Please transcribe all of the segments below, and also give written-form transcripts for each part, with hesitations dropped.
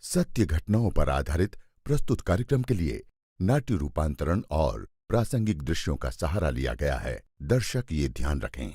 सत्य घटनाओं पर आधारित प्रस्तुत कार्यक्रम के लिए नाट्य रूपांतरण और प्रासंगिक दृश्यों का सहारा लिया गया है। दर्शक ये ध्यान रखें।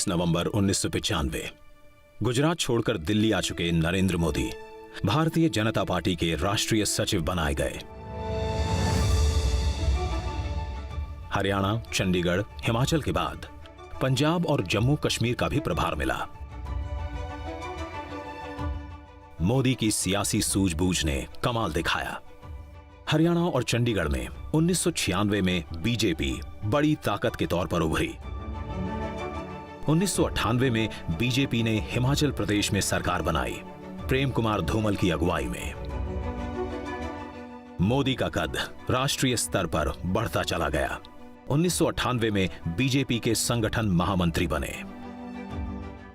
नवंबर 1995 गुजरात छोड़कर दिल्ली आ चुके नरेंद्र मोदी भारतीय जनता पार्टी के राष्ट्रीय सचिव बनाए गए। हरियाणा, चंडीगढ़, हिमाचल के बाद पंजाब और जम्मू कश्मीर का भी प्रभार मिला। मोदी की सियासी सूझबूझ ने कमाल दिखाया। हरियाणा और चंडीगढ़ में 1996 में बीजेपी बड़ी ताकत के तौर पर उभरी। 1998 में बीजेपी ने हिमाचल प्रदेश में सरकार बनाई, प्रेम कुमार धूमल की अगुवाई में। मोदी का कद राष्ट्रीय स्तर पर बढ़ता चला गया। 1998 में बीजेपी के संगठन महामंत्री बने।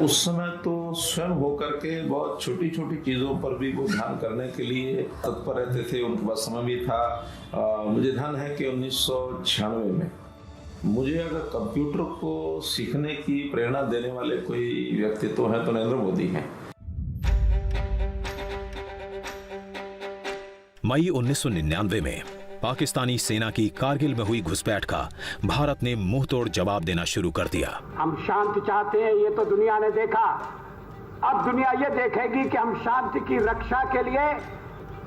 उस समय तो स्वयं होकर के बहुत छोटी छोटी चीजों पर भी वो ध्यान करने के लिए तत्पर रहते थे। उनके पास समय भी था। मुझे ध्यान है कि 1996 में मुझे अगर कंप्यूटर को सीखने की प्रेरणा देने वाले कोई व्यक्तित्व हैं तो नरेंद्र मोदी हैं। मई 1999 में पाकिस्तानी सेना की कारगिल में हुई घुसपैठ का भारत ने मुंहतोड़ जवाब देना शुरू कर दिया। हम शांति चाहते हैं, ये तो दुनिया ने देखा। अब दुनिया ये देखेगी कि हम शांति की रक्षा के लिए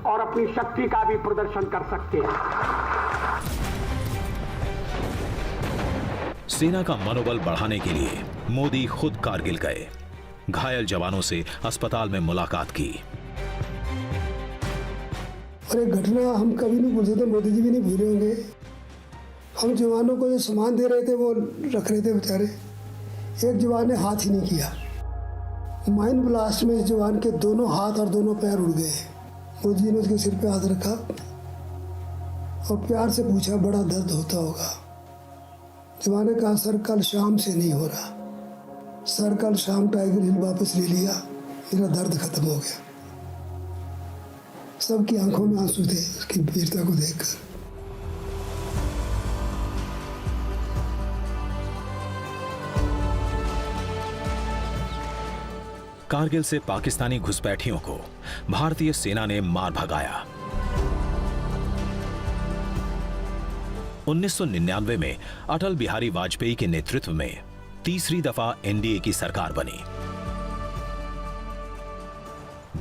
और अपनी शक्ति का भी प्रदर्शन कर सकते हैं। सेना का मनोबल बढ़ाने के लिए मोदी खुद कारगिल गए, घायल जवानों से अस्पताल में मुलाकात की। और एक घटना हम कभी नहीं भूल सकते, मोदी जी भी नहीं भूले होंगे। हम जवानों को जो सामान दे रहे थे वो रख रहे थे बेचारे, एक जवान ने हाथ ही नहीं किया। माइन ब्लास्ट में इस जवान के दोनों हाथ और दोनों पैर उड़ गए। मोदी जी ने उसके सिर पे हाथ रखा और प्यार से पूछा, बड़ा दर्द होता होगा। जवान ने कहा, सर कल शाम से नहीं हो रहा, सर कल शाम टाइगर हिल वापस ले लिया, मेरा दर्द खत्म हो गया। सबकी आंखों में आंसू थे उसकी वीरता को देखकर। कारगिल से पाकिस्तानी घुसपैठियों को भारतीय सेना ने मार भगाया। 1999 में अटल बिहारी वाजपेयी के नेतृत्व में तीसरी दफा एनडीए की सरकार बनी।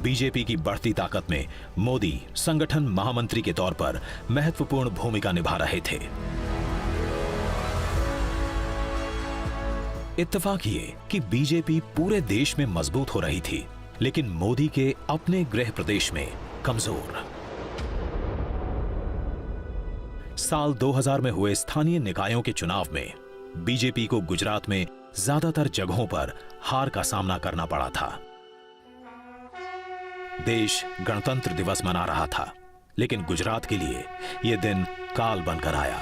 बीजेपी की बढ़ती ताकत में मोदी संगठन महामंत्री के तौर पर महत्वपूर्ण भूमिका निभा रहे थे। इत्तेफाक ये कि बीजेपी पूरे देश में मजबूत हो रही थी, लेकिन मोदी के अपने गृह प्रदेश में कमजोर। साल 2000 में हुए स्थानीय निकायों के चुनाव में बीजेपी को गुजरात में ज्यादातर जगहों पर हार का सामना करना पड़ा था। देश गणतंत्र दिवस मना रहा था, लेकिन गुजरात के लिए यह दिन काल बनकर आया।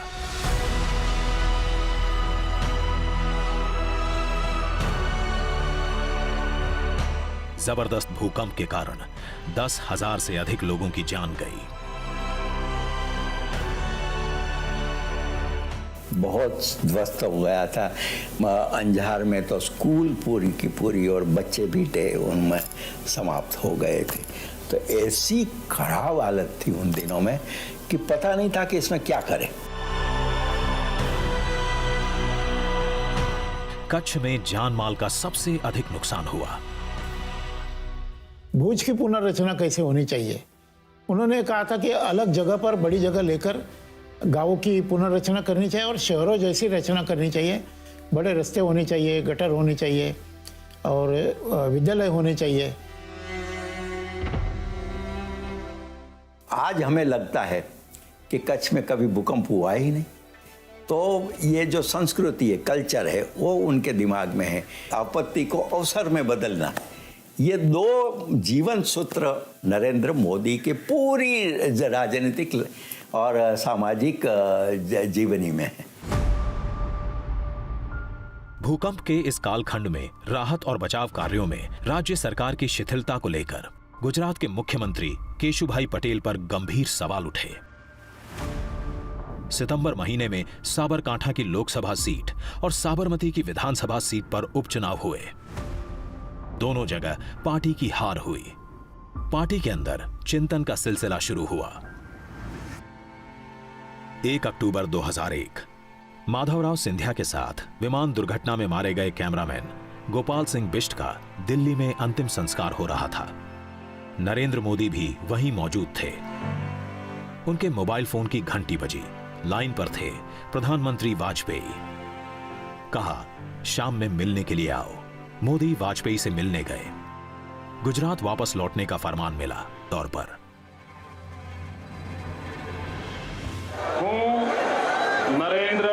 जबरदस्त भूकंप के कारण 10,000 से अधिक लोगों की जान गई। बहुत ध्वस्त हो गया था। अंजार में तो स्कूल पूरी की पूरी और बच्चे भी थे उनमें समाप्त हो गए थे। तो ऐसी खराब हालत थी उन दिनों में कि पता नहीं था कि इसमें क्या करें। कच्छ में जान माल का सबसे अधिक नुकसान हुआ। भुज की पुनर्रचना कैसे होनी चाहिए, उन्होंने कहा था कि अलग जगह पर बड़ी जगह लेकर गांवों की पुनर्रचना करनी चाहिए और शहरों जैसी रचना करनी चाहिए। बड़े रास्ते होने चाहिए, गटर होनी चाहिए और विद्यालय होने चाहिए। आज हमें लगता है कि कच्छ में कभी भूकंप हुआ ही नहीं। तो ये जो संस्कृति है, कल्चर है, वो उनके दिमाग में है। आपत्ति को अवसर में बदलना, ये दो जीवन सूत्र नरेंद्र मोदी के पूरी राजनीतिक और सामाजिक जीवनी में है। भूकंप के इस कालखंड में राहत और बचाव कार्यों में राज्य सरकार की शिथिलता को लेकर गुजरात के मुख्यमंत्री केशुभाई पटेल पर गंभीर सवाल उठे। सितंबर महीने में साबरकांठा की लोकसभा सीट और साबरमती की विधानसभा सीट पर उपचुनाव हुए। दोनों जगह पार्टी की हार हुई। पार्टी के अंदर चिंतन का सिलसिला शुरू हुआ। 1 अक्टूबर 2001 माधवराव सिंधिया के साथ विमान दुर्घटना में मारे गए कैमरामैन गोपाल सिंह बिष्ट का दिल्ली में अंतिम संस्कार हो रहा था। नरेंद्र मोदी भी वहीं मौजूद थे। उनके मोबाइल फोन की घंटी बजी। लाइन पर थे प्रधानमंत्री वाजपेयी। कहा, शाम में मिलने के लिए आओ। मोदी वाजपेयी से मिलने गए। गुजरात वापस लौटने का फरमान मिला। तौर पर नरेंद्र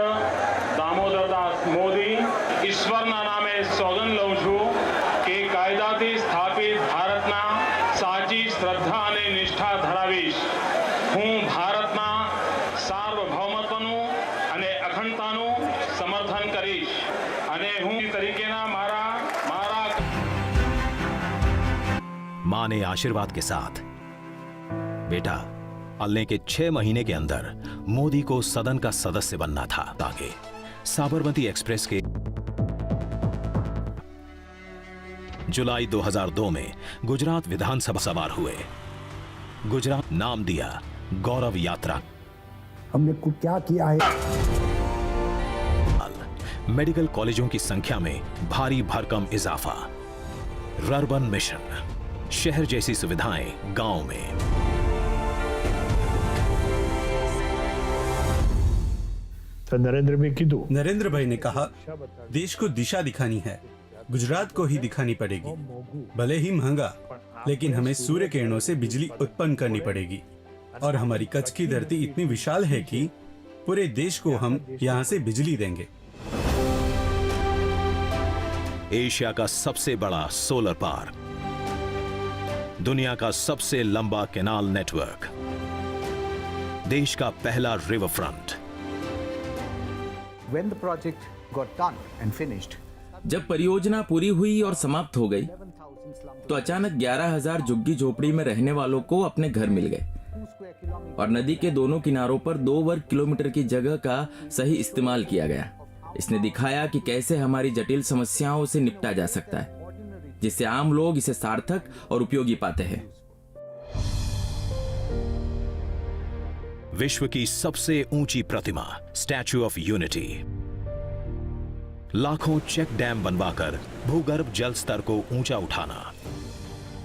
दामोदर दास मोदी ईश्वરના નામે સોગંદ લઉં છું કે કાયદાથી સ્થાપિત ભારતના સાચી શ્રદ્ધા અને નિષ્ઠા ધરાવીશ। હું ભારતના સાર્વભૌમત્વનું અને અખંડતાનું સમર્થન કરીશ અને હું તરીકેના મારા मां ने आशीर्वाद के साथ, बेटा अलने के 6 महीने के अंदर मोदी को सदन का सदस्य बनना था। आगे साबरमती एक्सप्रेस के जुलाई 2002 में गुजरात विधानसभा सवार हुए। गुजरात नाम दिया गौरव यात्रा। हमने क्या किया है? मेडिकल कॉलेजों की संख्या में भारी भरकम इजाफा। रर्बन मिशन, शहर जैसी सुविधाएं गांव में। तो नरेंद्र भाई ने कहा, देश को दिशा दिखानी है, गुजरात को ही दिखानी पड़ेगी। भले ही महंगा, लेकिन हमें सूर्य किरणों से बिजली उत्पन्न करनी पड़ेगी। और हमारी कच्छ की धरती इतनी विशाल है कि पूरे देश को हम यहाँ से बिजली देंगे। एशिया का सबसे बड़ा सोलर पार्क, दुनिया का सबसे लंबा कैनाल नेटवर्क, देश का पहला river front. When the project got done and finished, जब परियोजना पूरी हुई और समाप्त हो गई तो अचानक 11,000 झुग्गी झोपड़ी में रहने वालों को अपने घर मिल गए और नदी के दोनों किनारों पर 2 वर्ग किलोमीटर की जगह का सही इस्तेमाल किया गया। इसने दिखाया कि कैसे हमारी जटिल समस्याओं से निपटा जा सकता है, जिससे आम लोग इसे सार्थक और उपयोगी पाते हैं। विश्व की सबसे ऊंची प्रतिमा स्टैच्यू ऑफ यूनिटी। लाखों चेक डैम बनवाकर भूगर्भ जल स्तर को ऊंचा उठाना।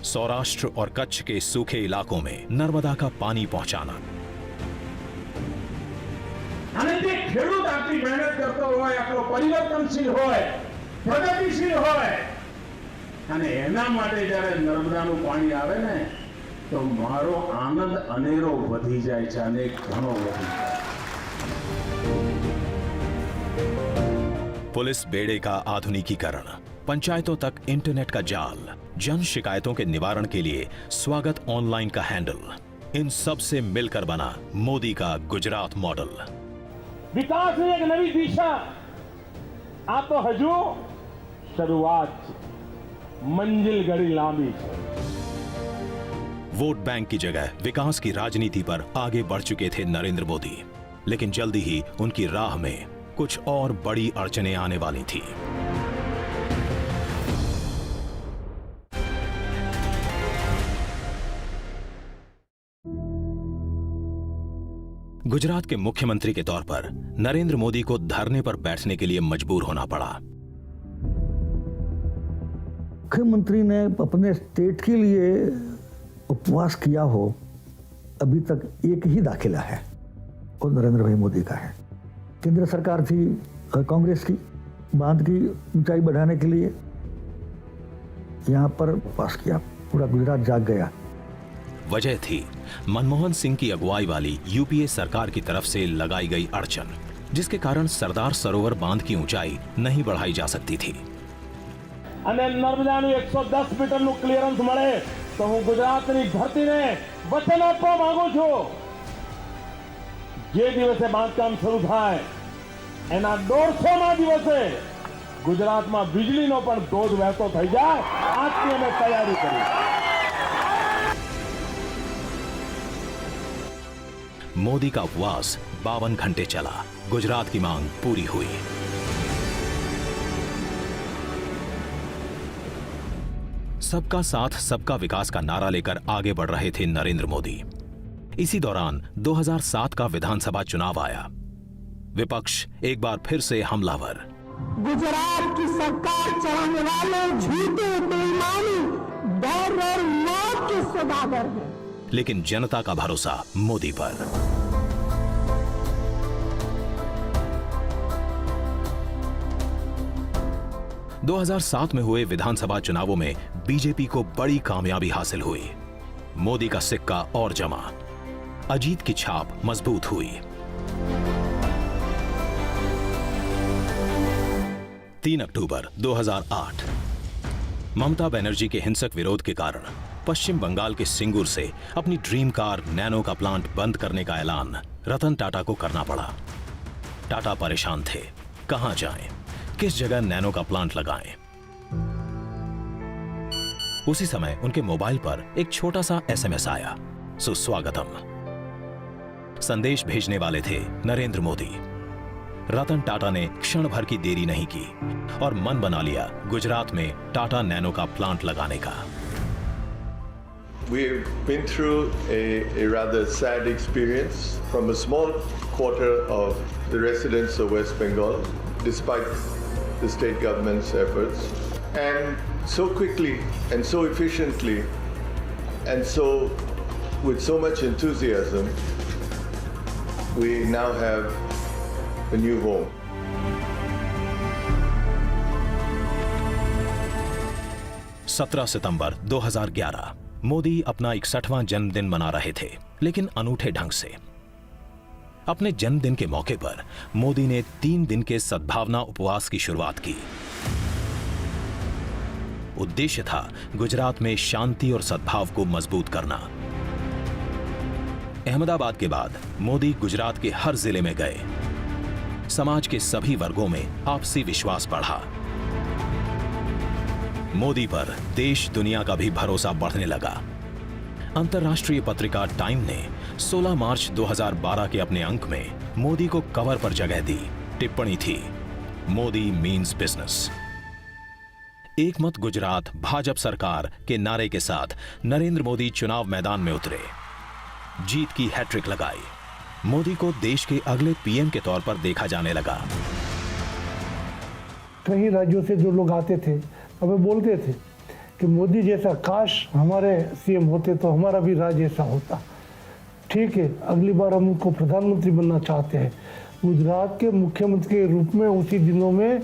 सौराष्ट्र और कच्छ के सूखे इलाकों में नर्मदा का पानी पहुंचाना। અને તે ખેડૂત આટલી મહેનત કરતો હોય, આપણો પરિવર્તનશીલ હોય, પ્રગતિશીલ હોય, અને એના માટે જ્યારે નર્મદાનું પાણી આવે ને તો મારો આનંદ અનેરો વધી જાય છે, અને ઘણો વધી જાય। पुलिस बेड़े का आधुनिकीकरण, पंचायतों तक इंटरनेट का जाल, जन शिकायतों के निवारण के लिए स्वागत ऑनलाइन का हैंडल, इन सब से मिलकर बना मोदी का गुजरात मॉडल। विकास ની એક નવી દિશા, આ તો હજુ શરૂઆત છે, મંજિલ ઘડી લાંબી છે। वोट बैंक की जगह विकास की राजनीति पर आगे बढ़ चुके थे नरेंद्र मोदी, लेकिन जल्दी ही उनकी राह में कुछ और बड़ी अड़चनें आने वाली थी। गुजरात के मुख्यमंत्री के तौर पर नरेंद्र मोदी को धरने पर बैठने के लिए मजबूर होना पड़ा। मुख्यमंत्री ने अपने स्टेट के लिए उपवास किया हो, अभी तक एक ही दाखिला है, वो नरेंद्र भाई मोदी का है। केंद्र सरकार थी कांग्रेस की, बांध की ऊंचाई बढ़ाने के लिए यहां पर पास किया, पूरा गुजरात जाग गया। वजह थी मनमोहन सिंह की अगुवाई वाली यूपीए सरकार की तरफ से लगाई गई अड़चन, जिसके कारण सरदार सरोवर बांध की ऊंचाई नहीं बढ़ाई जा सकती थी। અને નર્મદાનું 110 મીટરનું ક્લિયરન્સ મળે તો હું ગુજરાતની ધરતીને વચન આપવા માંગુ છું, જે દિવસે બાંધકામ શરૂ થાય એના 150મા દિવસે ગુજરાતમાં વીજળીનો પણ ધોધ વહેતો થઈ જાય, આજથી અમે તૈયારી કરી। मोदी का उपवास 52 घंटे चला। गुजरात की मांग पूरी हुई। सबका साथ सबका विकास का नारा लेकर आगे बढ़ रहे थे नरेंद्र मोदी। इसी दौरान 2007 का विधानसभा चुनाव आया। विपक्ष एक बार फिर से हमलावर। गुजरात की सरकार चलाने वाले झूठे, बेईमानी, डर और मौत के सौदागर हैं। लेकिन जनता का भरोसा मोदी पर। – 2007 में हुए विधानसभा चुनावों में बीजेपी को बड़ी कामयाबी हासिल हुई। मोदी का सिक्का और जमा, अजीत की छाप मजबूत हुई। 3 अक्टूबर 2008 ममता बनर्जी के हिंसक विरोध के कारण पश्चिम बंगाल के सिंगूर से अपनी ड्रीम कार नैनो का प्लांट बंद करने का ऐलान रतन टाटा को करना पड़ा। टाटा परेशान थे, कहां जाएं, किस जगह नैनो का प्लांट लगाएं। उसी समय उनके मोबाइल पर एक छोटा सा एसएमएस आया, सुस्वागतम। संदेश भेजने वाले थे नरेंद्र मोदी। रतन टाटा ने क्षण भर की देरी नहीं की और मन बना लिया गुजरात में टाटा नैनो का प्लांट लगाने का। We've been through a rather sad experience from a small quarter of the residents of West Bengal, despite the state government's efforts, and so quickly and so efficiently and so with so much enthusiasm, we now have a new home. 17 सितंबर 2011 मोदी अपना 61वां जन्मदिन मना रहे थे, लेकिन अनूठे ढंग से। अपने जन्मदिन के मौके पर मोदी ने 3 दिन के सद्भावना उपवास की शुरुआत की। उद्देश्य था गुजरात में शांति और सद्भाव को मजबूत करना। अहमदाबाद के बाद मोदी गुजरात के हर जिले में गए। समाज के सभी वर्गों में आपसी विश्वास बढ़ा। मोदी पर देश दुनिया का भी भरोसा बढ़ने लगा। अंतर्राष्ट्रीय पत्रिका टाइम ने 16 मार्च 2012 के अपने अंक में मोदी को कवर पर जगह दी। टिप्पणी थी, मोदी मीन्स बिजनेस। एक मत गुजरात भाजपा सरकार के नारे के साथ नरेंद्र मोदी चुनाव मैदान में उतरे, जीत की हैट्रिक लगाई। मोदी को देश के अगले पीएम के तौर पर देखा जाने लगा। कई राज्यों से जो लोग आते थे हमें बोलते थे कि मोदी जैसा काश हमारे सीएम होते तो हमारा भी राज्य ऐसा होता। ठीक है, अगली बार हम उनको प्रधानमंत्री बनना चाहते हैं। गुजरात के मुख्यमंत्री के रूप में उसी दिनों में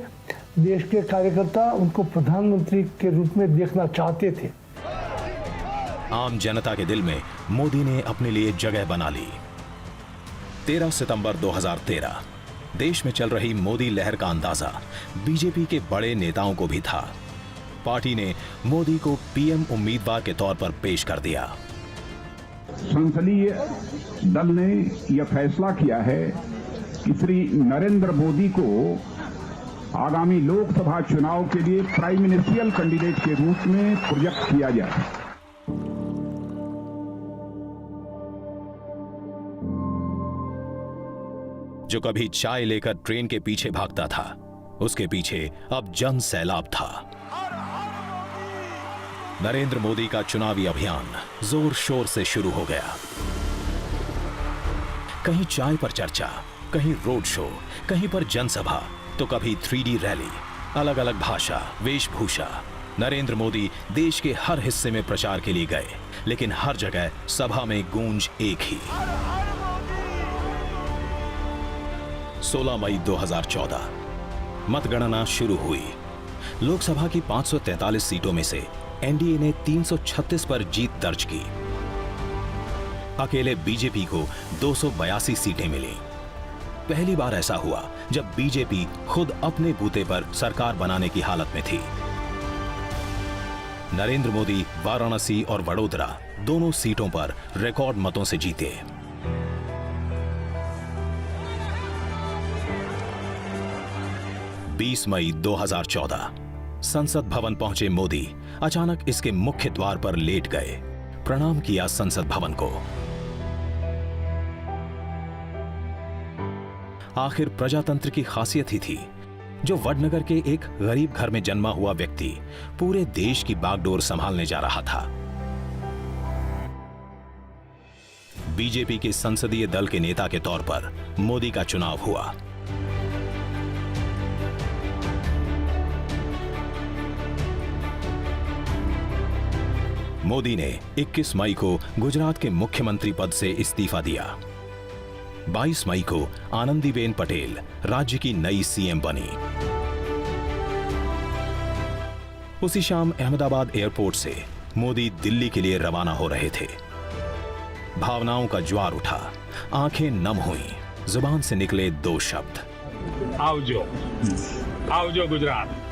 देश के कार्यकर्ता उनको प्रधानमंत्री के रूप में देखना चाहते थे। आम जनता के दिल में मोदी ने अपने लिए जगह बना ली। 13 सितंबर 2013 देश में चल रही मोदी लहर का अंदाजा बीजेपी के बड़े नेताओं को भी था। पार्टी ने मोदी को पीएम उम्मीदवार के तौर पर पेश कर दिया। संसदीय दल ने यह फैसला किया है कि श्री नरेंद्र मोदी को आगामी लोकसभा चुनाव के लिए प्राइम मिनिस्ट्रियल कैंडिडेट के रूप में प्रोजेक्ट किया जाए। जो कभी चाय लेकर ट्रेन के पीछे भागता था, उसके पीछे अब जन सैलाब था। नरेंद्र मोदी का चुनावी अभियान जोर शोर से शुरू हो गया। कहीं चाय पर चर्चा, कहीं रोड शो, कहीं पर जनसभा, तो कभी 3D रैली, अलग अलग भाषा, वेशभूषा। नरेंद्र मोदी देश के हर हिस्से में प्रचार के लिए गए, लेकिन हर जगह सभा में गूंज एक ही। 16 मई 2014 मतगणना शुरू हुई। लोकसभा की 543 सीटों में से एनडीए ने 336 पर जीत दर्ज की। अकेले बीजेपी को 282 सीटें मिली। पहली बार ऐसा हुआ जब बीजेपी खुद अपने बूते पर सरकार बनाने की हालत में थी। नरेंद्र मोदी वाराणसी और वडोदरा दोनों सीटों पर रिकॉर्ड मतों से जीते। बीस मई 2014 संसद भवन पहुंचे मोदी अचानक इसके मुख्य द्वार पर लेट गए, प्रणाम किया संसद भवन को। आखिर प्रजातंत्र की खासियत ही थी, जो वडनगर के एक गरीब घर में जन्मा हुआ व्यक्ति पूरे देश की बागडोर संभालने जा रहा था। बीजेपी के संसदीय दल के नेता के तौर पर मोदी का चुनाव हुआ। मोदी ने 21 मई को गुजरात के मुख्यमंत्री पद से इस्तीफा दिया। 22 मई को आनंदीबेन पटेल राज्य की नई सीएम बनी। उसी शाम अहमदाबाद एयरपोर्ट से मोदी दिल्ली के लिए रवाना हो रहे थे। भावनाओं का ज्वार उठा, आंखें नम हुईं, जुबान से निकले दो शब्द, आवजो, आवजो गुजरात।